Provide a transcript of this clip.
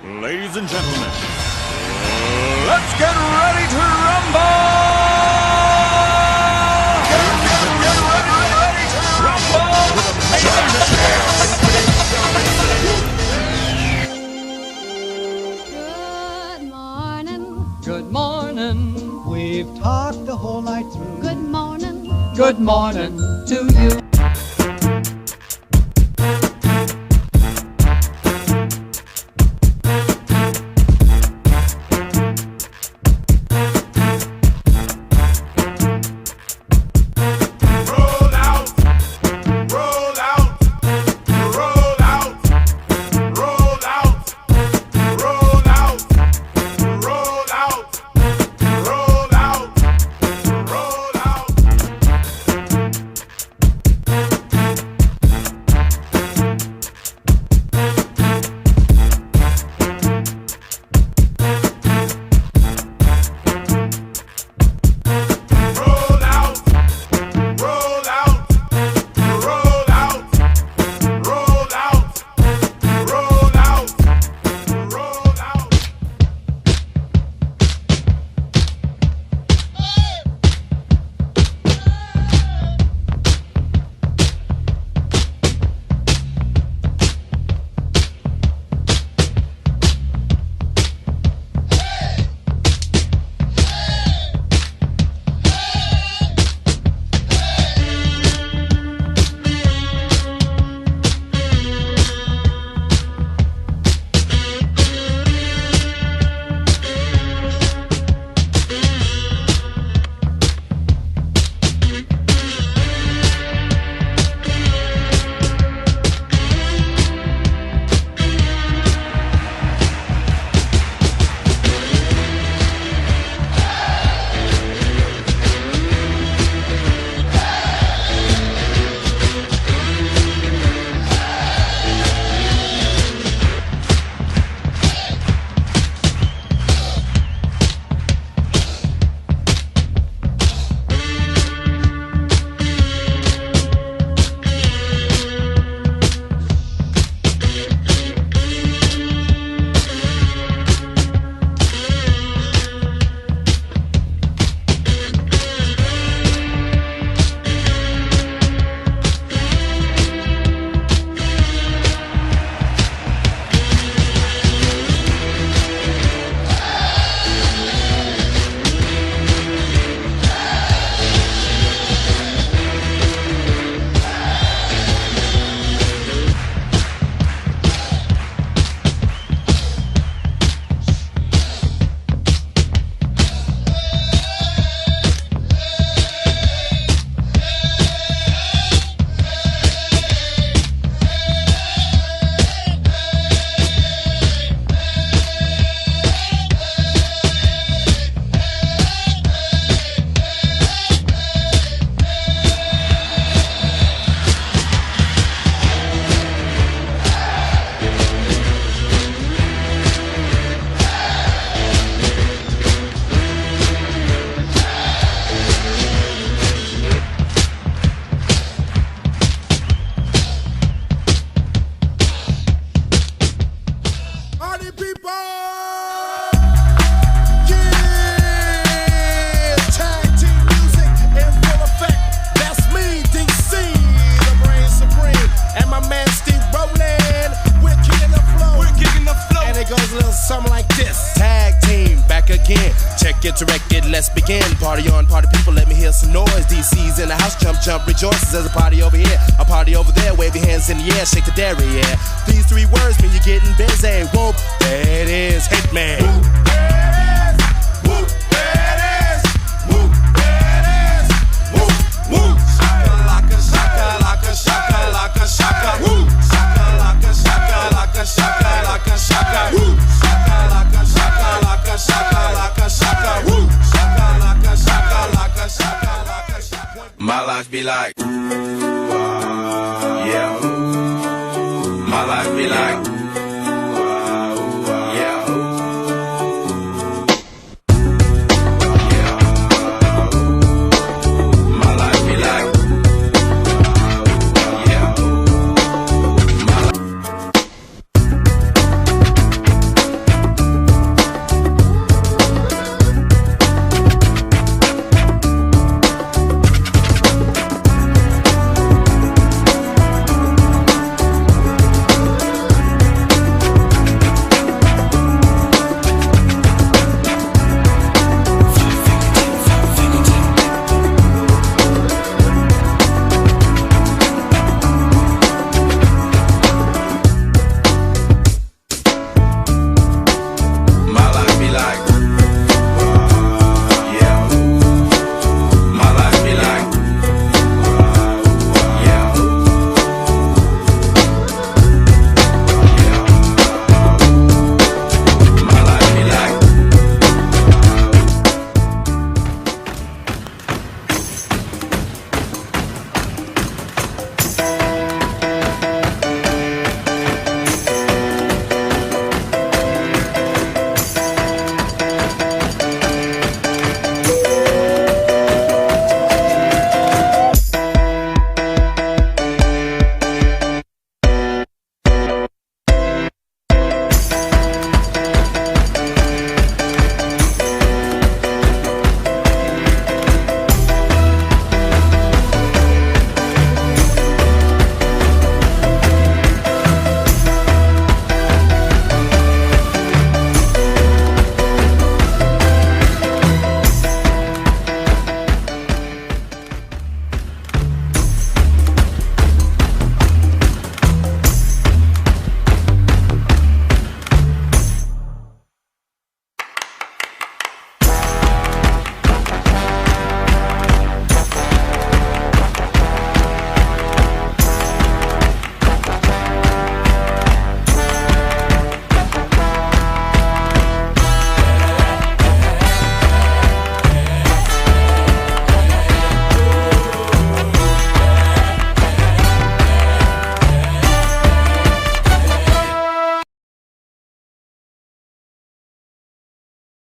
Ladies and gentlemen, let's get ready to rumble! Get ready to rumble! Good morning. Good morning. We've talked the whole night through. Good morning. Good morning to you. Let's begin. Party on, party people, let me hear some noise. DC's in the house, jump, jump, rejoices. There's a party over here, a party over there. Wave your hands in the air, shake the dairy, yeah. These three words mean you're getting busy. Whoop, there it is, hit me. Whoop, there it is. Whoop, there it is. Whoop, there it is. Whoop, whoop. Shaka, laka, shaka, laka, shaka, laka, shaka. Whoop. Shaka, laka, shaka, laka, shaka, laka, shaka. Whoop. Shaka, laka, shaka, laka, shaka, laka, shaka. Whoop. My life be like